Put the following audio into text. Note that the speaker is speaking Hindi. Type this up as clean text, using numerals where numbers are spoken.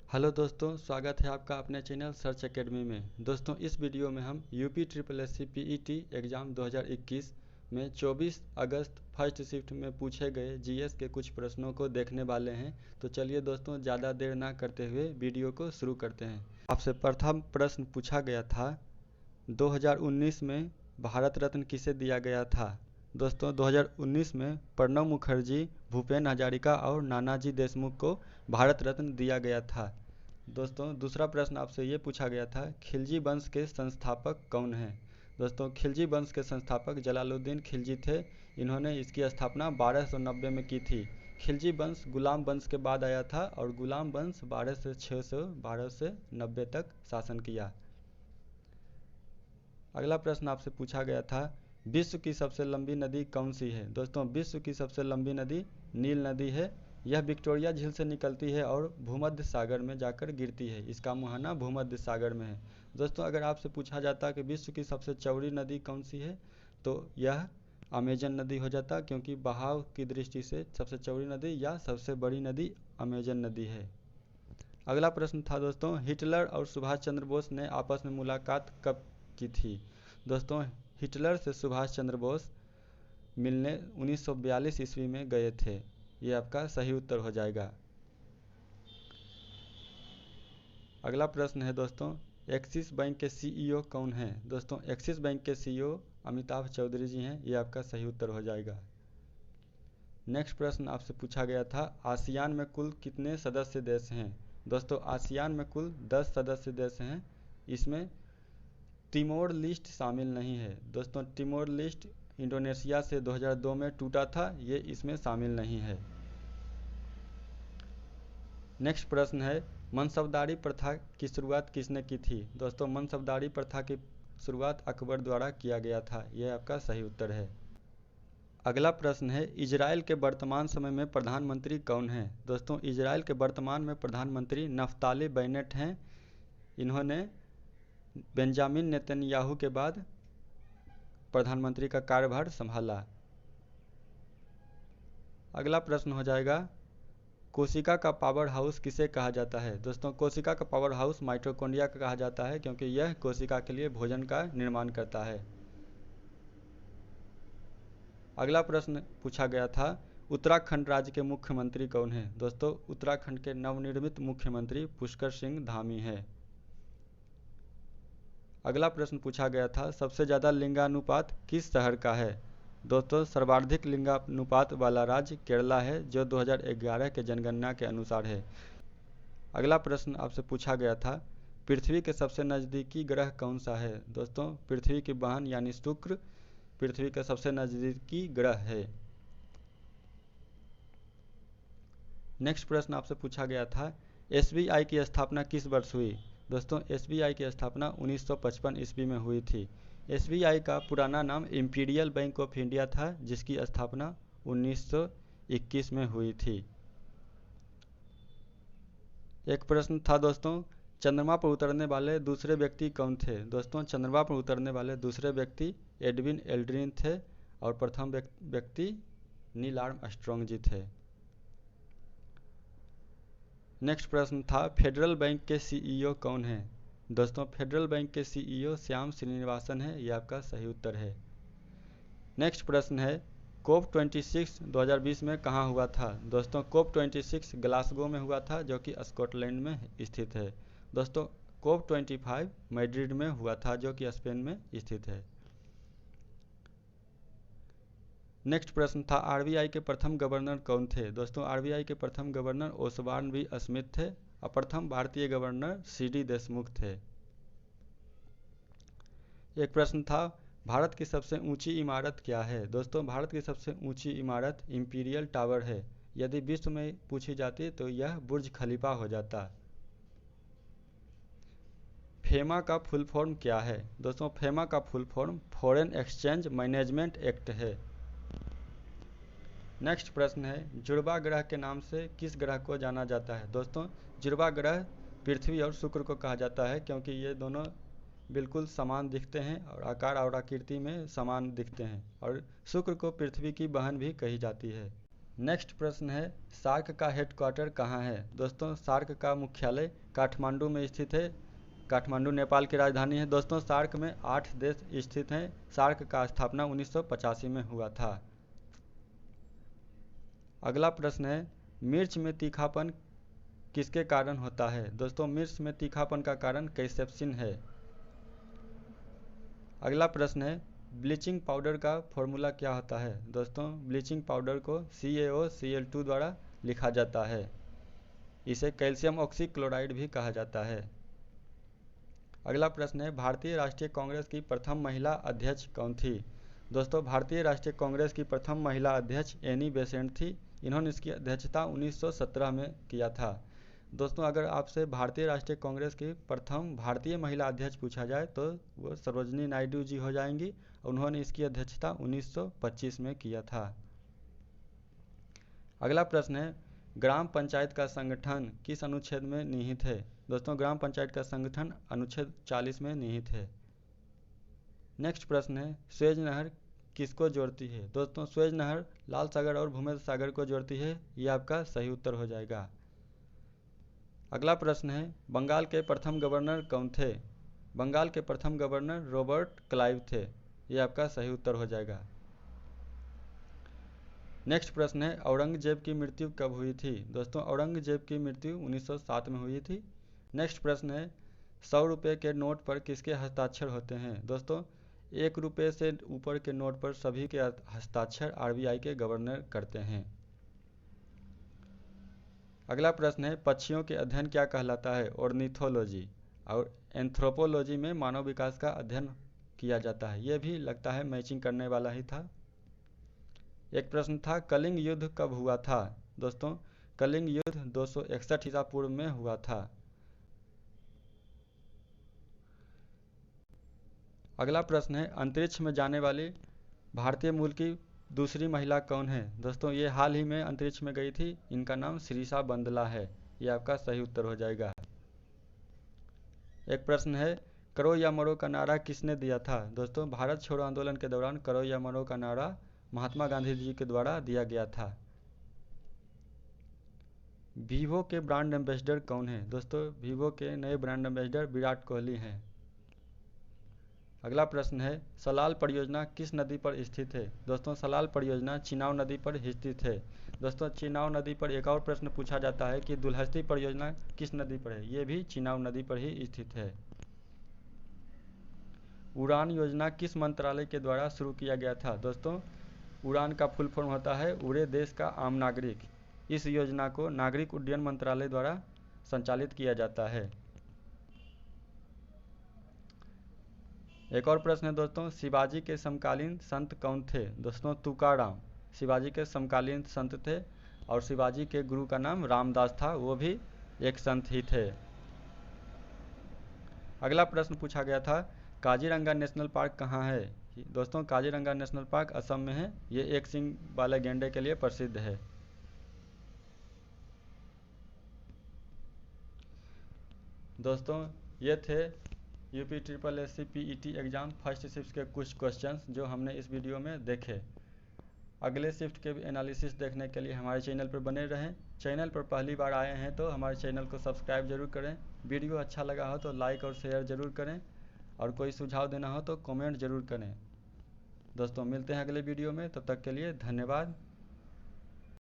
हेलो दोस्तों, स्वागत है आपका अपने चैनल सर्च एकेडमी में। दोस्तों, इस वीडियो में हम UP triple S C PET exam 2021 में 24 अगस्त फर्स्ट शिफ्ट में पूछे गए जीएस के कुछ प्रश्नों को देखने वाले हैं। तो चलिए दोस्तों, ज़्यादा देर ना करते हुए वीडियो को शुरू करते हैं। आपसे प्रथम प्रश्न पूछा गया था, 2019 में भारत रत्न किसे दिया गया था? दोस्तों, 2019 में प्रणब मुखर्जी, भूपेन हजारिका और नानाजी देशमुख को भारत रत्न दिया गया था। दोस्तों, दूसरा प्रश्न आपसे ये पूछा गया था, खिलजी वंश के संस्थापक कौन हैं? दोस्तों, खिलजी वंश के संस्थापक जलालुद्दीन खिलजी थे। इन्होंने इसकी स्थापना 1290 में की थी। खिलजी वंश गुलाम वंश के बाद आया था और गुलाम वंश 1200 से 90 तक शासन किया। अगला प्रश्न आपसे पूछा गया था, विश्व की सबसे लंबी नदी कौन सी है? दोस्तों, विश्व की सबसे लंबी नदी नील नदी है। यह विक्टोरिया झील से निकलती है और भूमध्य सागर में जाकर गिरती है। इसका मुहाना भूमध्य सागर में है। दोस्तों, अगर आपसे पूछा जाता कि विश्व की सबसे चौड़ी नदी कौन सी है, तो यह अमेजन नदी हो जाता, क्योंकि बहाव की दृष्टि से सबसे चौड़ी नदी या सबसे बड़ी नदी अमेजन नदी है। अगला प्रश्न था दोस्तों, हिटलर और सुभाष चंद्र बोस ने आपस में मुलाकात कब की थी? दोस्तों, हिटलर से सुभाष चंद्र बोस मिलने 1942 ईस्वी में गए थे। ये आपका सही उत्तर हो जाएगा। अगला प्रश्न है दोस्तों, एक्सिस बैंक के सीईओ कौन हैं? दोस्तों, एक्सिस बैंक के सीईओ अमिताभ चौधरी जी हैं। ये आपका सही उत्तर हो जाएगा। नेक्स्ट प्रश्न आपसे पूछा गया था, आसियान में कुल कितने सदस्य देश हैं? दोस्तों, आसियान में कुल 10 सदस्य देश हैं। इसमें तिमोर लिस्ट शामिल नहीं है। दोस्तों, तिमोर लिस्ट इंडोनेशिया से 2002 में टूटा था, ये इसमें शामिल नहीं है। नेक्स्ट प्रश्न है, मनसबदारी प्रथा की शुरुआत किसने की थी? दोस्तों, मनसबदारी प्रथा की शुरुआत अकबर द्वारा किया गया था। यह आपका सही उत्तर है। अगला प्रश्न है, इजराइल के वर्तमान समय में प्रधानमंत्री कौन हैं? दोस्तों, इजराइल के वर्तमान में प्रधानमंत्री नफ्ताली बेनेट हैं। इन्होंने बेंजामिन नेतन्याहू के बाद प्रधानमंत्री का कार्यभार संभाला। अगला प्रश्न हो जाएगा, कोशिका का पावर हाउस किसे कहा जाता है? दोस्तों, कोशिका का पावर हाउस माइटोकॉन्ड्रिया का कहा जाता है, क्योंकि यह कोशिका के लिए भोजन का निर्माण करता है। अगला प्रश्न पूछा गया था, उत्तराखंड राज्य के मुख्यमंत्री कौन हैं? दोस्तों, उत्तराखंड के नवनिर्मित मुख्यमंत्री पुष्कर सिंह धामी हैं। अगला प्रश्न पूछा गया था, सबसे ज़्यादा लिंगानुपात किस शहर का है? दोस्तों, सर्वाधिक लिंगानुपात वाला राज्य केरला है, जो 2011 के जनगणना के अनुसार है। अगला प्रश्न आपसे पूछा गया था, पृथ्वी के सबसे नज़दीकी ग्रह कौन सा है? दोस्तों, पृथ्वी की बहन यानी शुक्र पृथ्वी का सबसे नज़दीकी ग्रह है। नेक्स्ट प्रश्न आपसे पूछा गया था, एसबीआई की स्थापना किस वर्ष हुई? दोस्तों, एसबीआई की स्थापना 1955 ईस्वी में हुई थी। एसबीआई का पुराना नाम इंपीरियल बैंक ऑफ इंडिया था, जिसकी स्थापना 1921 में हुई थी। एक प्रश्न था दोस्तों, चंद्रमा पर उतरने वाले दूसरे व्यक्ति कौन थे? दोस्तों, चंद्रमा पर उतरने वाले दूसरे व्यक्ति एडविन एल्ड्रिन थे और प्रथम व्यक्ति नील आर्मस्ट्रॉन्ग जी थे। नेक्स्ट प्रश्न था, फेडरल बैंक के सीईओ कौन हैं? दोस्तों, फेडरल बैंक के सीईओ श्याम श्रीनिवासन है। ये आपका सही उत्तर है। नेक्स्ट प्रश्न है, कोप 26 2020 में कहाँ हुआ था? दोस्तों, कोप 26 ग्लासगो में हुआ था, जो कि स्कॉटलैंड में स्थित है। दोस्तों, कोप 25 मैड्रिड में हुआ था, जो कि स्पेन में स्थित है। नेक्स्ट प्रश्न था, आरबीआई के प्रथम गवर्नर कौन थे? दोस्तों, आरबीआई के प्रथम गवर्नर ओसबॉर्न बी स्मिथ थे और प्रथम भारतीय गवर्नर सीडी देशमुख थे। एक प्रश्न था, भारत की सबसे ऊंची इमारत क्या है? दोस्तों, भारत की सबसे ऊंची इमारत इंपीरियल टावर है। यदि विश्व में पूछी जाती तो यह बुर्ज खलीफा हो जाता। फेमा का फुल फॉर्म क्या है? दोस्तों, फेमा का full form foreign exchange management act है। नेक्स्ट प्रश्न है, जुड़वा ग्रह के नाम से किस ग्रह को जाना जाता है? दोस्तों, जुड़वा ग्रह पृथ्वी और शुक्र को कहा जाता है, क्योंकि ये दोनों बिल्कुल समान दिखते हैं और आकार और आकृति में समान दिखते हैं, और शुक्र को पृथ्वी की बहन भी कही जाती है। नेक्स्ट प्रश्न है, सार्क का हेडक्वार्टर कहाँ है? दोस्तों सार्क का मुख्यालय काठमांडू में स्थित है। काठमांडू नेपाल की राजधानी है। दोस्तों सार्क में 8 देश स्थित हैं। सार्क का स्थापना 1985 में हुआ था। अगला प्रश्न है, मिर्च में तीखापन किसके कारण होता है? दोस्तों मिर्च में तीखापन का कारण कैप्सेसिन है। अगला प्रश्न है, ब्लीचिंग पाउडर का फॉर्मूला क्या होता है? दोस्तों ब्लीचिंग पाउडर को CaOCl2 द्वारा लिखा जाता है। इसे कैल्शियम ऑक्सीक्लोराइड भी कहा जाता है। अगला प्रश्न है, भारतीय राष्ट्रीय कांग्रेस की प्रथम महिला अध्यक्ष कौन थी? दोस्तों भारतीय राष्ट्रीय कांग्रेस की प्रथम महिला अध्यक्ष एनी बेसेंट थी। इन्होंने इसकी अध्यक्षता 1917 में किया था। दोस्तों अगर आपसे भारतीय राष्ट्रीय कांग्रेस की प्रथम भारतीय महिला अध्यक्ष पूछा जाए तो वो सरोजनी नायडू जी हो जाएंगी। उन्होंने इसकी अध्यक्षता 1925 में किया था। अगला प्रश्न है, ग्राम पंचायत का संगठन किस अनुच्छेद में निहित है? दोस्तों ग्राम पंचायत का संगठन अनुच्छेद 40 में निहित है। नेक्स्ट प्रश्न है, स्वेज नहर किसको जोड़ती है? दोस्तों स्वेज नहर लाल सागर और भूमध्य सागर को जोड़ती है। यह आपका सही उत्तर हो जाएगा। अगला प्रश्न है, बंगाल के प्रथम गवर्नर कौन थे? बंगाल के प्रथम गवर्नर रॉबर्ट क्लाइव थे। यह आपका सही उत्तर हो जाएगा। नेक्स्ट प्रश्न है, औरंगजेब की मृत्यु कब हुई थी? दोस्तों औरंगजेब की मृत्यु 1907 में हुई थी। नेक्स्ट प्रश्न है, 100 रुपये के नोट पर किसके हस्ताक्षर होते हैं? दोस्तों 1 रुपये से ऊपर के नोट पर सभी के हस्ताक्षर RBI के गवर्नर करते हैं। अगला प्रश्न है, पक्षियों के अध्ययन क्या कहलाता है? ऑर्निथोलॉजी। और एंथ्रोपोलॉजी में मानव विकास का अध्ययन किया जाता है। यह भी लगता है मैचिंग करने वाला ही था। एक प्रश्न था, कलिंग युद्ध कब हुआ था? दोस्तों कलिंग युद्ध 261 ईसा पूर्व में हुआ था। अगला प्रश्न है, अंतरिक्ष में जाने वाली भारतीय मूल की दूसरी महिला कौन है? दोस्तों ये हाल ही में अंतरिक्ष में गई थी। इनका नाम श्रीषा बंदला है। यह आपका सही उत्तर हो जाएगा। एक प्रश्न है, करो या मरो का नारा किसने दिया था? दोस्तों भारत छोड़ो आंदोलन के दौरान करो या मरो का नारा महात्मा गांधी जी के द्वारा दिया गया था। वीवो के ब्रांड एम्बेसडर कौन है? दोस्तों वीवो के नए ब्रांड एम्बेसडर विराट कोहली हैं। अगला प्रश्न है, सलाल परियोजना किस नदी पर स्थित है? दोस्तों सलाल परियोजना चिनाव नदी पर स्थित है। दोस्तों चिनाव नदी पर एक और प्रश्न पूछा जाता है कि दुलहस्ती परियोजना किस नदी पर है? ये भी चिनाव नदी पर ही स्थित है। उड़ान योजना किस मंत्रालय के द्वारा शुरू किया गया था? दोस्तों उड़ान का फुल फॉर्म होता है उड़े देश का आम नागरिक। इस योजना को नागरिक उड्डयन मंत्रालय द्वारा संचालित किया जाता है। एक और प्रश्न है दोस्तों, शिवाजी के समकालीन संत कौन थे? दोस्तों तुकाराम शिवाजी के समकालीन संत थे। और शिवाजी के गुरु का नाम रामदास था, वो भी एक संत ही थे। अगला प्रश्न पूछा गया था, काजीरंगा नेशनल पार्क कहाँ है? दोस्तों काजीरंगा नेशनल पार्क असम में है। ये एक सींग वाले गैंडे के लिए प्रसिद्ध है। दोस्तों ये थे UP PET exam first shift के कुछ क्वेश्चंस जो हमने इस वीडियो में देखे। अगले शिफ्ट के भी एनालिसिस देखने के लिए हमारे चैनल पर बने रहें। चैनल पर पहली बार आए हैं तो हमारे चैनल को सब्सक्राइब जरूर करें। वीडियो अच्छा लगा हो तो लाइक और शेयर ज़रूर करें। और कोई सुझाव देना हो तो कमेंट ज़रूर करें। दोस्तों मिलते हैं अगले वीडियो में, तब तक के लिए धन्यवाद।